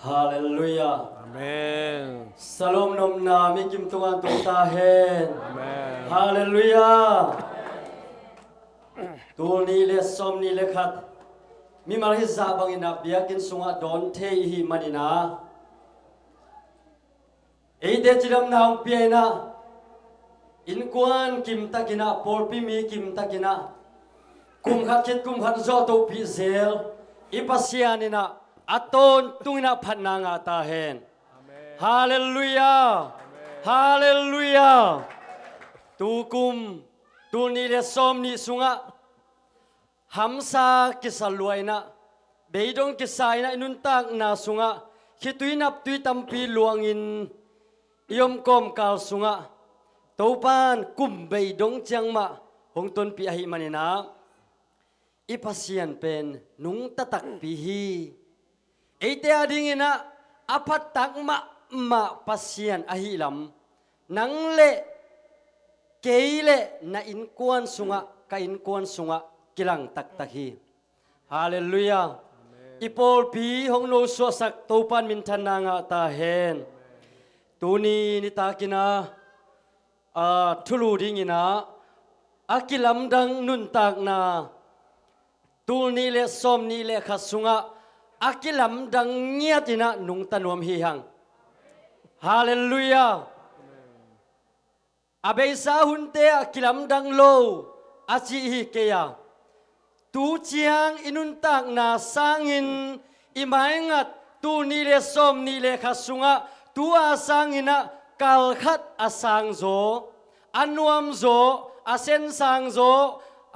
ฮาเลลูยาอาเมนสโลมนมนามิกิมตุงันตุตาเฮนอาเมนฮาเลลูยาตัวนี้เลสมนี้เลขัดมีมาลิซาบังอินาเบียกินสุงะดอนเทหิมันอินาเอเดจิดัมนาวเปียนะอินกวนกิมตะกินะปอลปิมีกิมตะกินะกุมขัดคิดกุมขัดจอตุพิเซลอิปัสยานินะอัตโตนตุงนะพันนางาตาเฮนฮาเลลูยาฮาเลลูยาตูกุมตูนี้เลสมนี้สุงะหัมซากิสลวยนะเบยดงกิสายนะนุนตักนาสุงะคิดตุยนับตุยตัมปีลวงอินยมกอมกาลสุงะตัวปานกุมเบยดงจังมาหงตนปีหิมันนะอิปัสยันเป็นนุงตะตักปีฮีเอเตอดิ่งนะอภัตตักมาปัสยันอหิลำนังเละเกยเละนะอินกวนสุงะกะอินกวนสุงะกิลังตักตักฮีฮาเลลูยาอีโปลปีหงโนสวสักตัวปานมินทันนางาตาเฮนตัวนี้นิตากินาทุลูดิ่งนะอากิลัมดังนุนตากนาตัวนี้เลสอมนี้เลขัดสุงะอากิลัมดังเงียตินะนุงตะนวมฮีหังฮาเลลูยาอาเบซาหุนเตอากิลัมดังโลอาจิฮิเกียตูเจียงอินุนตักนาสังอินอิมายงัดตูนี่เลสอมนี่เลขัดสุงะตูอาสังอินะกัลขัดอาสังโซอันวมโซอาเซนสังโซ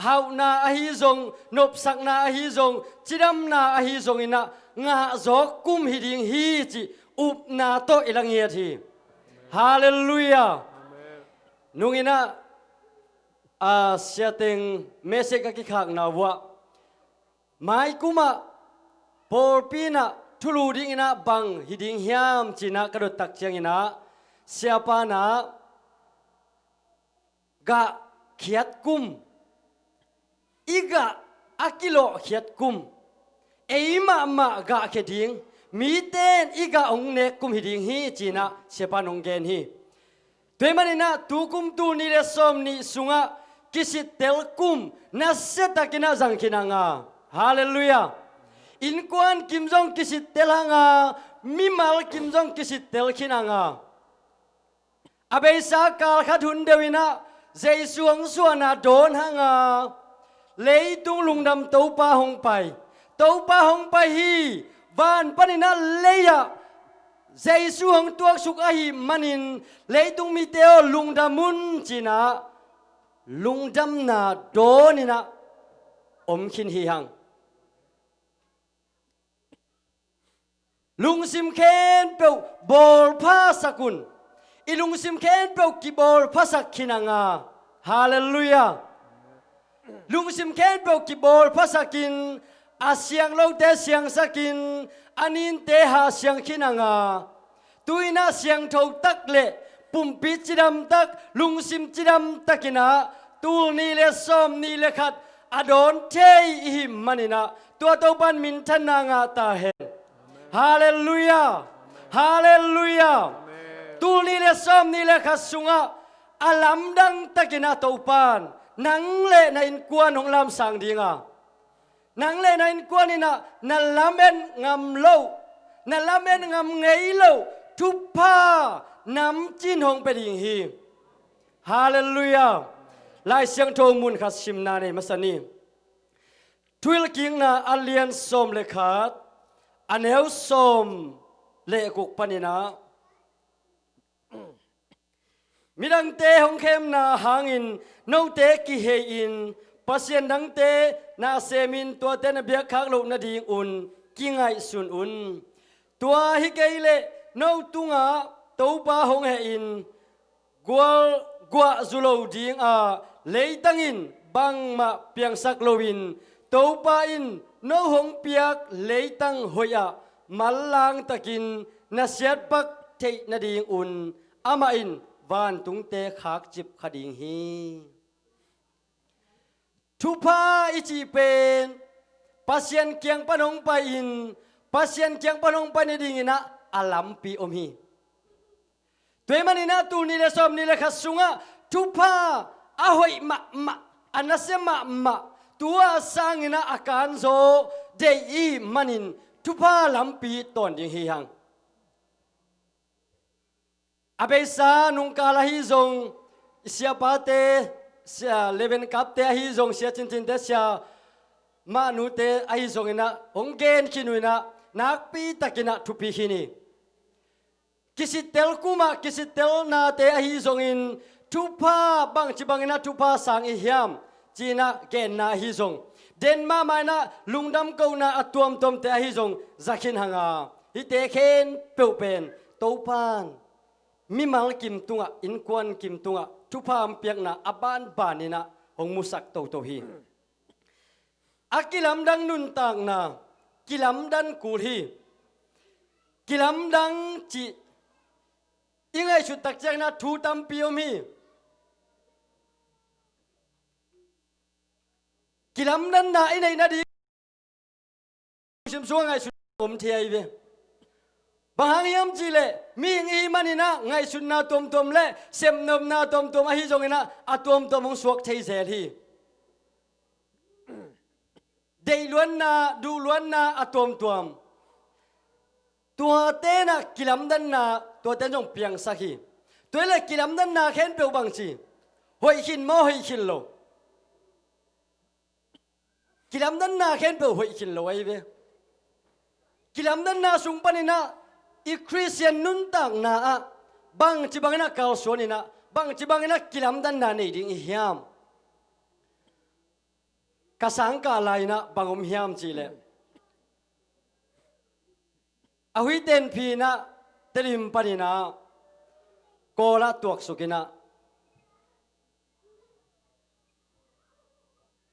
ฮาวนาอหิซงนบสักนาอหิซงจิดัมนาอหิซงอินะงาโซกุมฮิดิงฮีจิอุปนาโตอิลังเงียทีฮาเลลูยานุงอินะเสียติงเมสเซกกิขักนาวะไม่กุมาปอลปีนะทุลูดิ่งอินะบังฮิดิงฮิามจีนะกระโดดตักเชียงอินะเสียปานะกะเขียดกุมอีกะอากิโลเขียดกุมเอมากะเขียดิงมีเต้นอีกะองเนกุมฮิดิงฮีจีนะเสียปานองเกนฮีตัวมันนะตูกุมตูนี่เลสอมนี่สุงะกิสิเตลกุมนัสเซตกินาจังกินังาฮาเลลูยาอินกวนกิมจงกิสิเตลังามิมัลกิมจงกิสิเตลกินังาอาเบสากาลขัดหุนเดวินะเจสวงสวนาโดนหังาเลยตุงลุงดำเต้าป้าหงไปเต้าป้าหงไปฮีวานปนินะเลยะเจสวงตัวสุกอหิมันินเลยตุงมีเตอลุงดำมุนจีนะลุงดำนาโดนินะอมขินฮีหังลุงซิมเคนเปียวบอลพาสกุลอีลุงซิมเคนเปียวกีบอลพาสักขินังาฮาเลลูยาลุงซิมเคนเปียวกีบอลพาสักกินอาเซียงโลเตเซียงสักกินอันนินเตหาเซียงขินังาตุยน่าเซียงทงตักเละปุ่มปิจิดำตักลุงซิมจิดำตักินะตูนี่เลสอมนี่เลขัดอดอนเทหิมมันนะตัวโตปันมินทนางาตาเฮนฮาเลลูยาฮาเลลูยาตูนี่เลสอมนี่เลขัดสุงะอาลัมดังตักินะโตปันนังเลในอินกวนของลำสังดีงานังเลในอินกวนนี่นะนั่นลำเอ็นงำโลนั่นลำเอ็นงำเงยโลทุบผ้านำจินหงเป็นยิงฮีฮาเลลูยาลายเสียงโทมุนขัดชิมนาในมัสนีทุลกิงนาอัลเลียนสมเลขาดอันเฮวสมเลกุกปนินามิดังเตหงเข้มนาหางอินน้องเตกิเฮอินปัสยันดังเตนาเซมินตัวเตนเบียคักลุนาดีอุ่นกิงไอสุนอุ่นตัวฮิเกเลน้องตุงอาตัวปาหงเฮอินกัวจุโลดิงอาเลยตังอินบังมาเปียงสักโลวินตัวปาอินน้องหงเปียกเลยตังหอยมัลลังตะกินนาเสียดปักเทนาดีอุ่นอามาอินวานตุงเตขักจิบขดิงฮีทุพาอิจิเป็นปัสยันเกียงปนงไปอิน pasien kyang panong panidingina alam pi omhi toy manina tu ni le som ni le khasunga tupa ahoi ma anasema ma tua sangina akan zo dei manin tupa lampi ton ding hi hang abesa nung kala hi zong sia pate sia leven kap te hi zong sia chin chin te sia ma nu te ai zong ina onggen kinuina nak pi takina thupi hini kisitel kuma kisitel na te hi zong in tupa bang chibangina tupa sang i hiam china gen na hi zong den ma mai na lungdam ko na atuam tom te hi zong zakhin hanga hi te khen peu pen topan mi mal kim tunga in kwan kim tunga tupa ampiak na aban banina hong musak to hi akilam dang Nuntakna kilam dan kulhi kilam dang chi ingai chu tak chang na thu tam piom hi kilam dan na inai na di sim suang ngai su om thiai ve bahang yam chi le mi ngi manina ngai sun na tom le sem nom na tom a hi jong ina atom hong suak thei zel hi dei luan na du luan na atom tua te na kilam dan na tua te jong piang sa hi tua le kilam dan na khen peu bang chi hoi hin mo hoi hin lo kilam dan na khen peu hoi hin lo ai ve kilam dan na sung panina i Christian Nuntakna a bang chi bangina kal sonina bang chi bangina kilam dan na nei ding hiam kasang ka laina bangom hiam chi le ahui ten phi na telim panina kola tuak sukina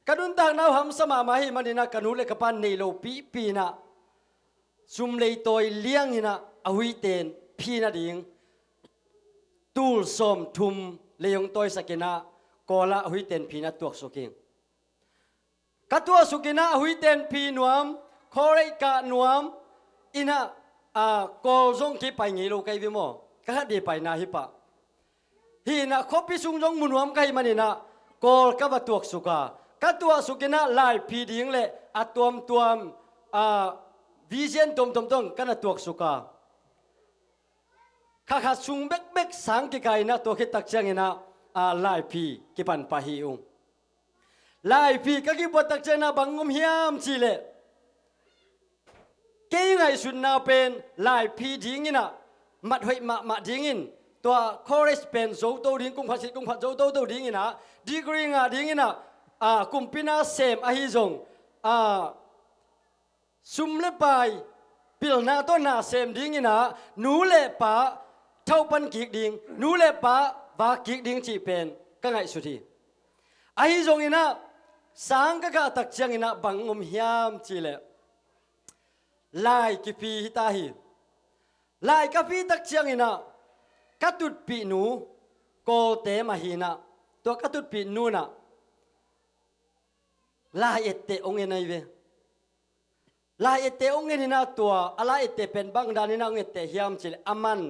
kanun tak nau ham sama mahi manina kanule kapan nei lo pi na sum lei toy liang ina ahui ten phi na ding tul som thum leong toy sakina kola ahui ten phi na tuak suking katua sukina ahui ten phi nuam khorei ka nuam ina kol zong ki pai ngi lo kai vi mo ka de pai na hi pa hi na khopi sung jong munuam kai manina kol ka ba tuak suka katua sukina lai phi ding le atuam tuam vision tom kana tuak suka kha sung bek sang ki kai na to ki tak chang ina lai phi ki pan pa hi ung lai phi ka ki bot tak chang na bangum hiam chi le ke ngai sun na pen lai phi ding ina mat hoi ma ding in to Chrch pen zo to ding kum phasit kum phat zo to ding ina degree nga ding ina kumpina sem a hi zong sum le pai pil na to na sem ding ina nu le pa thau pan kik ding nu le pa ba kik ding chi pen ka ngai su thi a hi zong ina sang ka tak chang ina bangum hiam chi le lai ki pi ta hi lai ka pi tak chang ina katut pi nu ko te ma hi na to katut pi nu na lai ette ong enai ve lai ette ong enina to ala ette pen bang danina ong ette hiam chil aman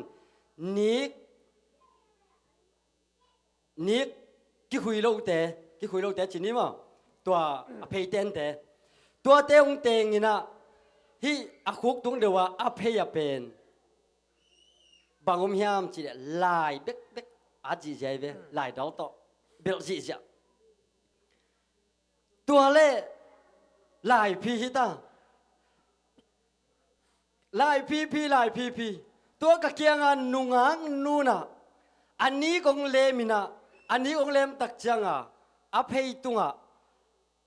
nik ki hui lo te chini ma to phei ten te to te ong teng ina hi akhuk tung dewa aphe ya pen bangom hiam chi lai bek aji jai ve lai dal to bel ji ja tua le lai phi hita lai phi tua ka kianga nungang nuna ani kong le mina ani kong lem tak changa aphei tunga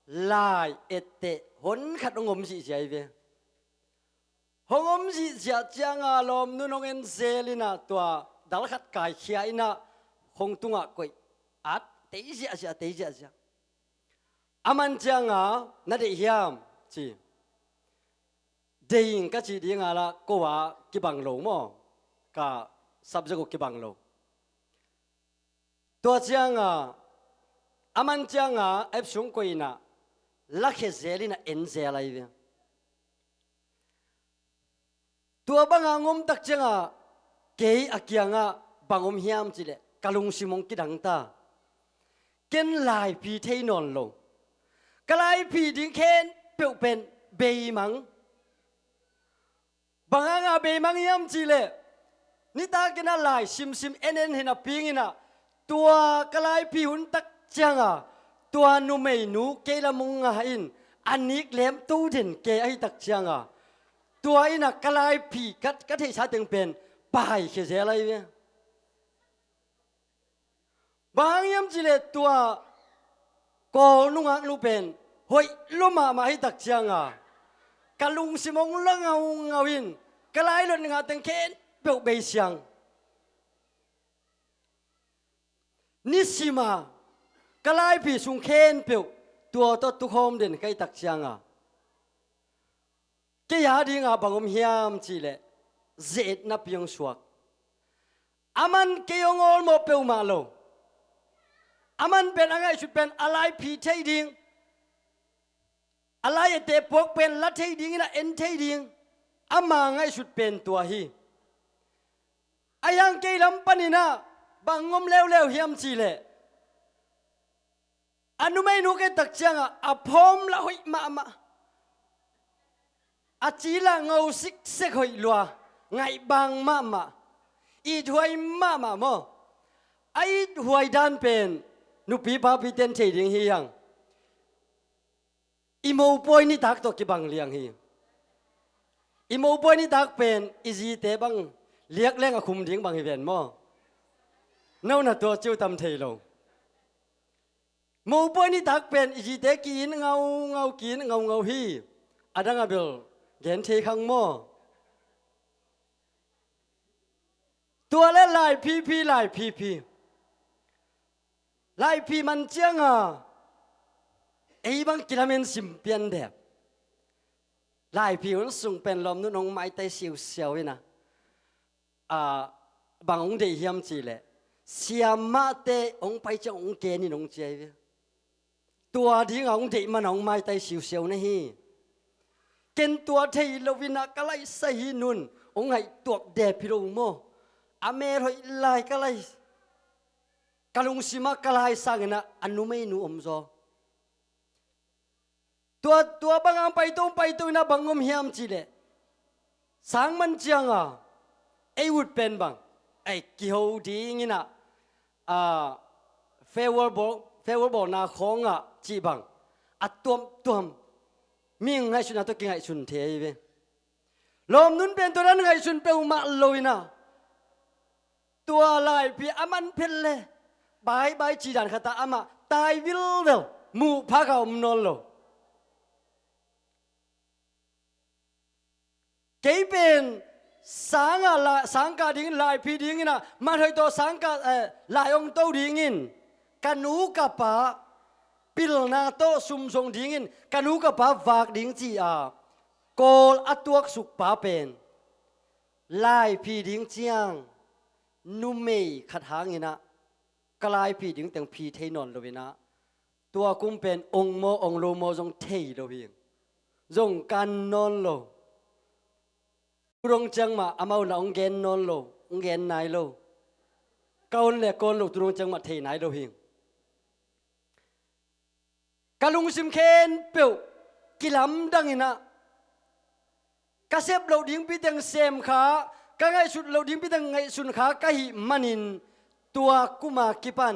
lai ette hon khat ngom ji jai ve hongom ji ja changa lom nu nong en zelina tua dal khat kai khia ina hong tunga koi at te ja aman changa na de hiam chi deing ka chi ding ala ko wa ki bang lo mo ka subject ki bang lo to changa aman changa ep sung ko ina la khe zelina en zelai ve ตัวบังงมตักจังอ่ะเกยอากียงอ่ะบังอมเฮียมจิเลกะลุงสิมงกิดังตาเกนลายพีเทนอนลงกลายพีดิ้งเคนเปียวเป็นเบยมังบังงาเบยมังเฮียมจิเลนี่ตากินอะไรซิมเอ็นเห็นอ่ะพิงน่ะตัวกลายพีหุ่นตักจังอ่ะตัวนูไม่นูเกละมุงอ่ะอินอันนี้เลี้ยมตู้เด่นเกไอตักจังอ่ะตัวอิน่ะกลายพีกัดให้ชาตึงเป็นไปเขเสียอะไรเนี่ยบางยามจิเลตัวก็ลุงอักลุเป็นเฮ้ยลุมาให้ตักจังอ่ะกะลุงสิมงละเงาอินกลายรถงาตึงเคนเปียวเบยเสียงนิสิมากลายพีสุงเคนเปียวตัวตุกโฮมเด่นใครตักจังอ่ะแกยาดีงาบังอมเฮียมจิเลเจ็ดนับยงสวกอามันเกยงอลโมเปียวมาโลอามันเป็นอะไรชุดเป็นอะไรพีเทดิงอะไรเตะพวกเป็นลัทเทดิงนะเอ็นเทดิงอามาไงชุดเป็นตัวฮีอายังเกยลำปนินะบังงมเร็วเฮียมจีเลอนุไม่นูเกตักจังอ่ะพร้อมละหอยมาอาจีละเงาซิกเซหอยลัวไงบางมาอีถวยมาโมไอถวยดันเป็นนุปีพาพิเตนเฉยดิงเฮียงอิโมปอยนี่ตักตกิบังเลียงฮีอิโมปอยนี่ตักเป็นอิจีเตบังเลียกแรงคุมดิ้งบังฮีเวนโมน่าหน้าตัวจิ้วตำเทลงโมปอยนี่ตักเป็นอิจีเตกินเงากินเงาฮีอดังอาเบลเกนเทขังโมตัวเล่นลายพีลายพีลายพีมันเจียงอ่ะไอ้บางกิลาเมนสิมเปียนแบบลายพีมันส่งเป็นลมนุ่งไม้ไตเสียวนะบางองค์เดียมจีเลยเสียมาเตองไปจะองเกนี่น้องเจวตัวที่องเดียมันองไม้ไตเสียวนี่ฮีเกณฑ์ตัวเทยลวินากะไลใส่นุนองไห้ตัวเดพิโรโมอเมรอยลายกะไลกะลุงสิมากะไลสังนะอนุไม่นูอมโซตัวบางไปตัวนะบางอมเฮียมจีเลสังมันจังอ่ะไอวุดเป็นบางไอกิโฮดีงี้นะfavorable นาของอ่ะจีบางตัวมีไงชุนตัวกินไงชุนเทียบลมนุนเป็นตัวนั้นไงชุนเปลมาลอยนะตัวลายพี่อามันเพลเลยบายจีดันขตาอามาตายวิลเดลมูพักเอามนอลโลเกยเป็นสังกาดิ้งลายพี่ดิ้งนะมาเถอะตัวสังกาลายองโตดิ้งินกันนูกับปะปิลนาโตซุมทรงดิ้งินกันนูกับปะวากดิ้งจีโกลอัตวกสุกปะเป็นลายพี่ดิ้งเจียงนุ่มเมยขัดหางนะกลายพี่ดิ้งแต่งพี่เทนอนเลยนะตัวกุ้มเป็นองโมองโลโมทรงเทเลยพี่ทรงกันนอนโลตุรงจังมาอามาหน้าองเกนนอนโลองเกนนายโลก้าวเล่ก้าวโลตุรงจังมาเทนายโลหิงกาลุงซิมเคนเปียวกิลำดังอินะกาเซบโลดิ้งพิดังเซมขากาไงสุดโลดิ้งพิดังไงสุนขากะหิมันินตัวกุมากิปัน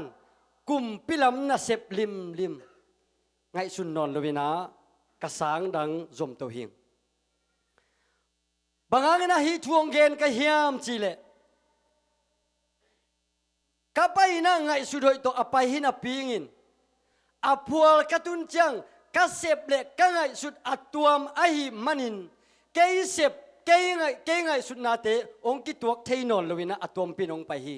กุมพิลำน่ะเซบลิมไงสุนนอนโลวินะกะสางดังจมโตหิงบางอันนะฮิทวงเกนกะเฮียมจีเลกะไปนะไงสุดโดยตัวอภัยหินะปิงินอภัวกะตุนจังกะเสบเลกะไงสุดอัตวมอหิมันินเกยเสบเกยไงสุดนาเตองกิตวกเทนอนลวินะอัตวมปินองไปฮี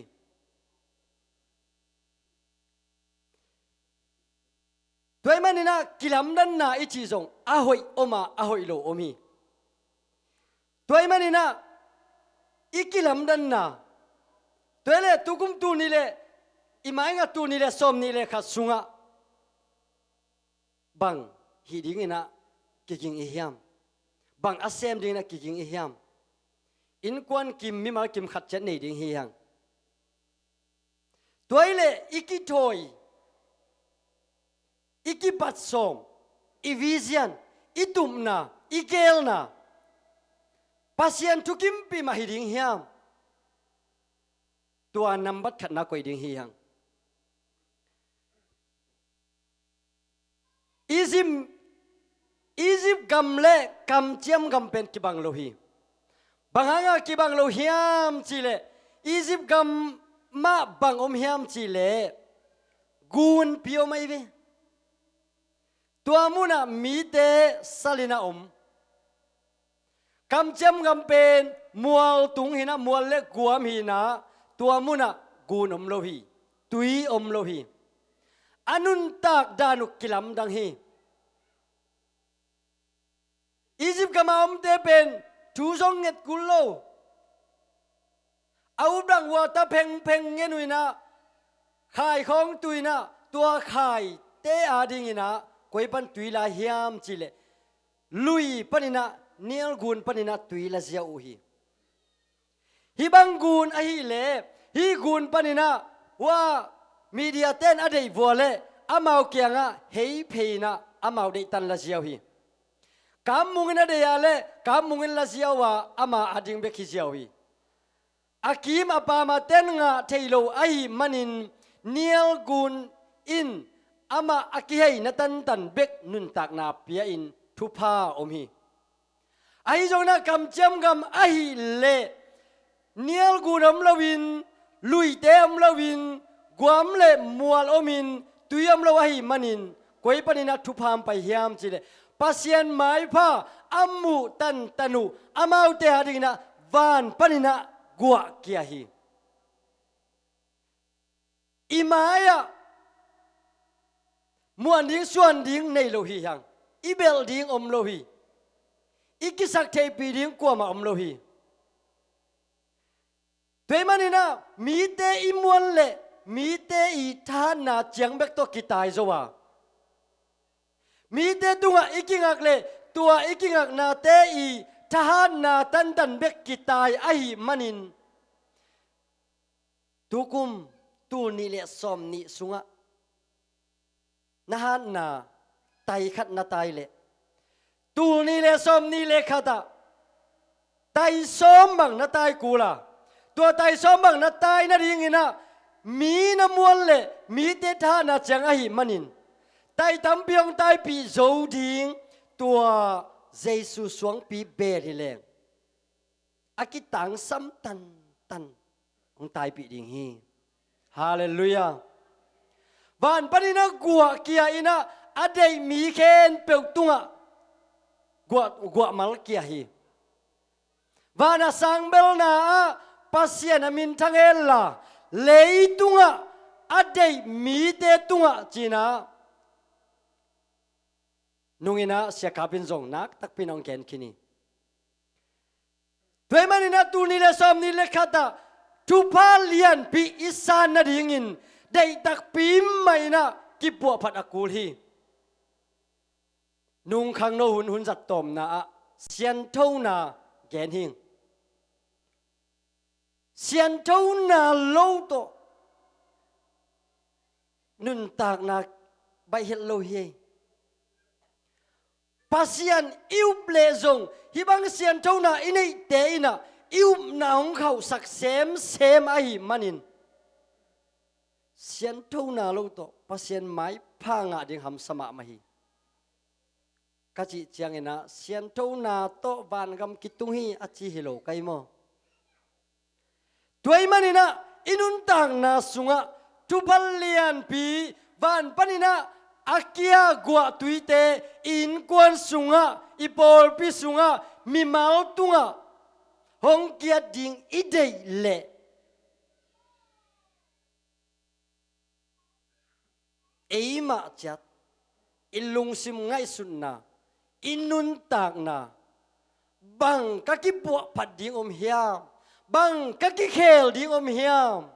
ด้วยมันนี่นะกิลำดันนาอิจิซงอาหอยโอมาอาหอยโลโอมีด้วยมันนี่นะอีกิลำดันนาด้วยเลยตุกุมตูนี่เลยอิมายงะตูนี่เลยสมนี่เลยขัดสุงะบังฮิดิ้งนะกิกิงอิฮยามบังอาเซมดิ้งนะกิกิงอิฮยาม อินกวนกิมมิมากิมขัดเจนนี่ดิ่งเฮียงตัวเล่อีกิทอยอีกิปัดสมอีวิเซียนอีตุมนาอีเกลนาปัสยันทุกิมปีมาหิดิ่งเฮียงตัวนำบัดขัดนักไว้ดิ่งเฮียงอียิปต์กำเล่กำเจียมกำเป็นกิบังโลหีบางงากิบังโลหิมจีเล่อียิปต์กำมาบังหิมจีเล่กูนพิโอไม่เวตัวมุนามีเตสลินากำเจียมกำเป็นมัวตุงหินะมัวเล็กกัวมีนะตัวมุนากูนโลหีตุยโลหีอนุนตักดานุกิลัมดังฮีอียิปต์กำมาเตเป็นทูซองเงตกุลโลเอาดังว่าตาเพ่งเงี้ยนุยนะขายของตุยนะตัวขายเตอาดิงินะกวยปันตุยลาเฮียมจิเลลุยปันินะเนียลกุนปันินะตุยลาเสียอุฮีฮิบังกุนอหิเลฮิกุนปันินะว่ามีเดียเต้นอะไรวัวเลอามาวเกียงะเฮยเพนะอามาวได้ตันลาเสียฮีกำมุงนะเดียเลกำมุงลาเสียว่าอามาอดิงเบคิเสียวีอากิมอาปามาเต้นงะเทโลไอมันินเนียลกุนอินอามาอากิเฮนตันเบกนุนตักนาเปียอินทุพาอมฮีไอจงนะกำเจมกำไอเลเนียลกุนอมลาวินลุยเตอมลาวินกวมเลมัวลอมินตุยอมลาไอมันินกวยปนินะทุพามไปเฮียมจิเลpasien mai pha amu tan tanu amau te hadina van panina gua kia hi imaya muan ding suan ding nei lo hi hang ibel ding lo hi ikisak thei pi ding kwa ma lo hi tui manina mi te imuan le mi te I thana chiang bek to kitai zowaมีเตตัวikingak leตัวikingak na te I tahan na tan bek kitai ai manin tukum tu ni le som ni sunga nahan na tai khat na tai le tu ni le som ni le khata tai som bang na tai kula tua tai som bang na tai na ringina mi na mual le mi te tha na chang ai manin tai tam piong tai pi zo ding tua Giêsu xuống pi bê thì leng akitang sam tan ông tai pi ding hi hallelujah van panina gua kia ina adei mi khen peu tunga gua mal kia hi vana sang bel na pasien amin thangella leitunga adei mi te tunga china nungina siya kapin zong nak tak pinong ken kini tuay manina tu nila som nila kata tupa lian pi isan na dingin day tak pim may na kipwa pat akul hi nung khang no hun zat tom na siyan thâu na gen hing siyan thâu na lâu to Nuntakna bay hit lo hi pasien yêu blezong hibang sian thona inei te ina yêu naung khau sak sem ai manin sian thona lo to pasien mai phanga ding ham sama mahi kachi chiang ina sian thona to van gam kitung hi achi hilo kai mo tuai manina inun tang na sunga tupalian pi van panina akia gua tuite in kwan sunga ipol pi sunga mi mau tunga hong kia ding idei le eima chat ilung sim ngai sunna inun tak na bang kaki buat pad ding hiam bang kaki khel ding hiam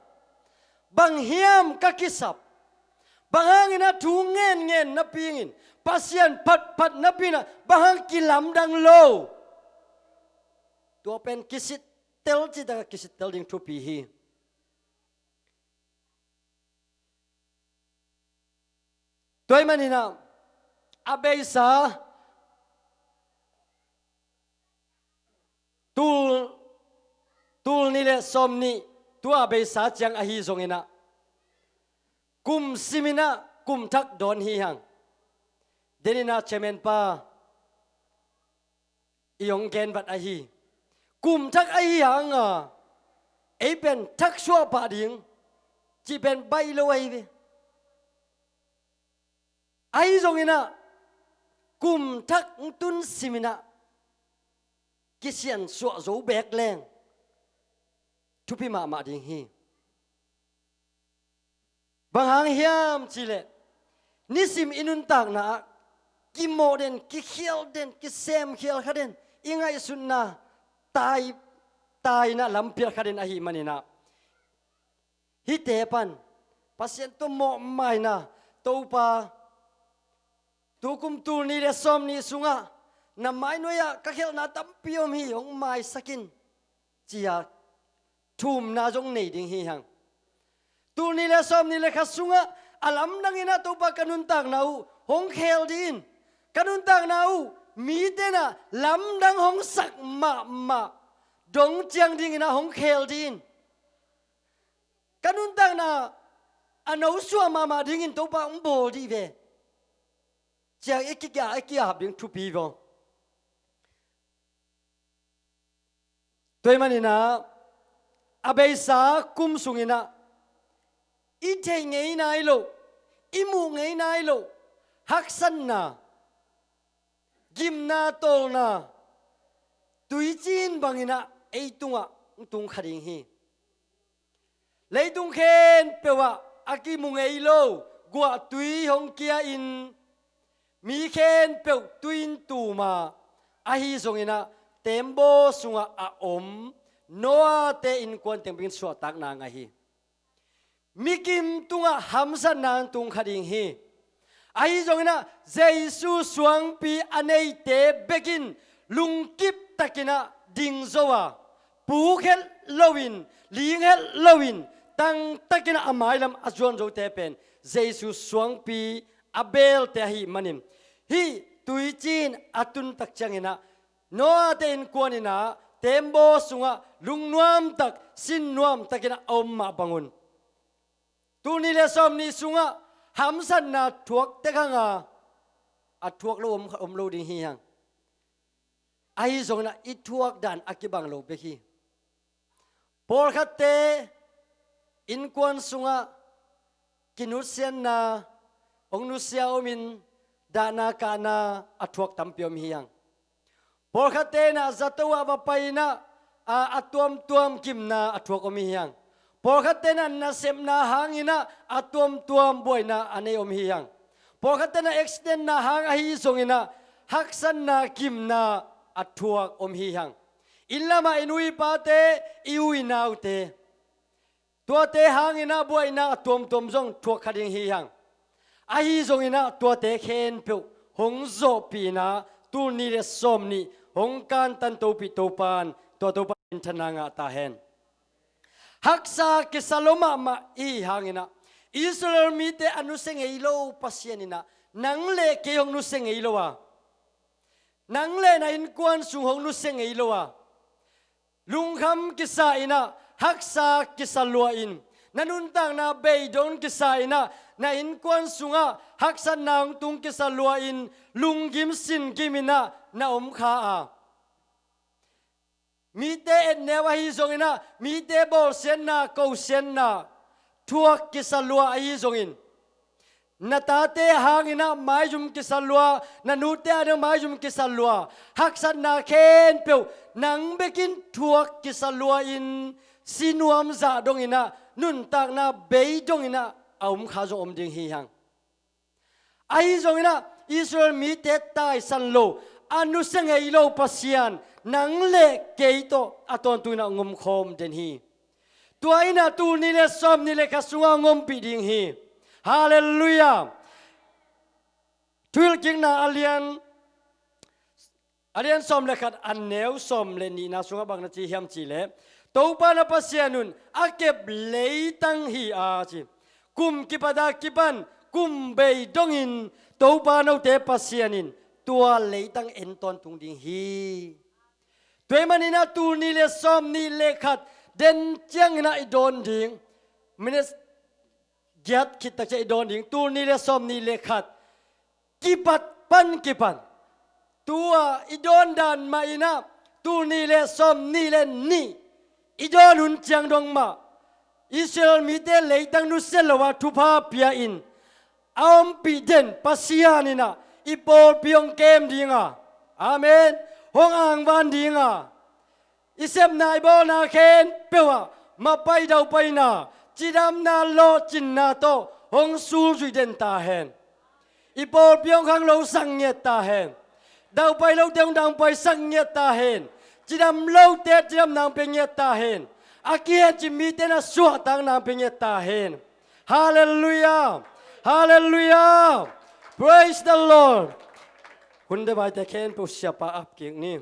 bang hiam kaki sap bahangin na tungen na pingin pasien pat na pina bahang ki Lamdang lo tua pen kisit เตลจิตากิสิเตลดิงทุปีฮีตัวมันนี่นะอาเบยสาตูลนี่แหละสมนี่ตัวอาเบยสาจังอาฮีทรงเองนะกุมซิมินะกุมทักโดนฮีหังเดนินาเชเมนปาอียงเกนบัดอาฮีกุมทักอาฮีหังอ่ะไอเป็นทักชัวปาดิงจีเป็นใบลอยเวไอทรงเองนะกุมทักตุนซิมินะกิเซียนสวะโจแบกแรงทุพิมาดิงฮีบางหางเฮียมจิเลนิสิมอินุนตากนะกิโมเดนกิเขียวเดนกิเซมเขียวขเดนอิงไงสุนนะตายนะลำเปียขเดนอาหิมันนะฮิเตปันพัศยันตุโมไม่นะตัวปาตัวกุมตูนี่เดสอมนี่สุงะน้ำไม้น้อยก็เขียวนาตั้มเปียวมีของไม้สกินจียทุ่มนาจงในดิ่งฮีหังตูนี่เลสอมนี่เลขัดสุงะอาลัมดังอินะตัวปากันุนตักนาอูหงเคลดินกันุนตักนาอูมีเดนะลำดังหงสักมาดงเจียงดิ่งอินะหงเคลดินกันุนตักนาอันเอาสัวมาดิ่งอินตัวปาอุโบดีเวเจียงเอกยาบิ่งทุปีวงตัวมันนี่นะอาเบสากุมสุงินะอีเทงไงนายโลอีมูไงนายโลฮักสันนากิมนาโตนาตุยจีนบังอินะไอตุงขัดิงฮีเลยตุงเคนเปว่าอากิมุงไงโลกัวตุยฮงเกียอินมีเคนเปวตุยนตูมาอาฮีสงอินะเต็มโบสุงอาอมโนอาเตอินควนเต็มเป็นสวตักนางอาฮีมิกิมตุงฮัมสันนางตุงขัดิงฮีอาฮีจงนะเจสุสวงปีอันเอเตเบกินลุงกิบตะกินะดิงโซวาปูเฮลโลวินลิงเฮลโลวินตั้งตะกินะอามายลำอจวนโจเตเป็นเจสุสวงปีอาเบลเตฮีมันิมฮีตุยจีนอัตุนตักจังนะโนอาเตอินควนนะเต็มโบสุงะลุงนวมตักสินนวมตะกินะอมมาบังุนตูนี่เลสอมนี่สุงะฮัมสันนาทวกเตขังอาทวกโลอมโลดิงฮีฮังไอซงนะอีทวกดันอากิบังโลเบคีปอลคัตเตอินควนสุงะกินุเซียนนาองนุเซียอมินดานากานาอาทวกตัมเปียมฮีฮังปอลคัตเตนะจัตวะบะไปนะอาตัวมกิมนาอาทวกอมฮีฮังพอขัดเตนันนาเซมนาหางอินะอัตวมบวยนาอันเออมฮียังพอขัดเตนันเอ็กซ์เดนนาหางอฮีส่งอินะฮักสันนากิมนาอัตวกอมฮียังอิลลามาอินุยปาเตอิวอินาอุเตตัวเตหางอินะบวยนาอัตวมจงทวกขัดยังฮียังอฮีส่งอินะตัวเตเคนเปียวหงโซปีนาตูนี่เลสอมนี่หงการตันโตปิโตปานตัวโตปานทนางาตาเฮนฮักษากิสลมามาอีหางอินะอิสราเอลมีแต่อนุเซงเอโลปัสยานินะนังเลเกยองนุเซงเอโลวะนังเลนะอินกวนสุงหงนุเซงเอโลวะลุงคำกิสาอินะฮักษากิสลัวอินนันุนตังนาเบยดอนกิสาอินะna in kwan sunga haksan nang tung ki salua in lungim sin kimina na kha a mi te en newa hi zongina mi te bol sen na ko sen na thuak ki salua hi zongin na ta te hangina mai jum ki salua na nu te adang mai jum ki salua haksan na ken peu nang bekin thuak ki salua in sinuam za dongina nun tak na bei dongina kha zong ding hi hang ai zongina Israel mi te tai san lo anu sengei lo pasian nang le keito aton tu na ngom khom den hi tuaina tu ni le som ni le kasunga ngom pi ding hi hallelujah tuil king na alian som le khat an neu som le ni na sunga bang na chi hiam chi le ตัวปานาปัสยานุนอาเก็บเลยตั้งฮีอาจิกุมกิปดากิบันกุมเบยดงอินตัวปานาเตปัสยานินตัวเลยตั้งเอ็นตอนตุงดิงฮีตัวมันนี่นะตูนี่เลซอมนี่เลขัดเด่นเจียงนะไอโดนดิงมินสยัดคิดตะใจโดนดิงตูนี่เลซอมนี่เลขัดกิปัดปันกิปันตัวอีโดนดันมาอีนะตูนี่เลซอมนี่เลนี่อีโดนุนเจียงดงมาอิสราเอลมีเดเลยตั้งนุเซลว่าทุพาเปียอินอามปีเดนปัสยานินะอีโปเปียงเกมดิงอ่ะอาเมนห้องอ่างบ้านดิงอ่ะอิเซมนายบอนาเคนเปียวมาไปดาวไปนาจิดามนาโลจินนาโตห้องสูจุยเดนตาเฮนอีโปเปียงข้างเราสังเงตาเฮนดาวไปเราเดียงดังไปสังเงตาเฮนจิดามเราเตจิดามนางเป็นเงตาเฮนอาเกียจิมีเตนะสวดตังนางเป็นเงตาเฮนฮาเลลูยาฮาเลลูยา praise the Lord คุณได้ไปแต่เคนผู้เสียปะอับเก่งนี่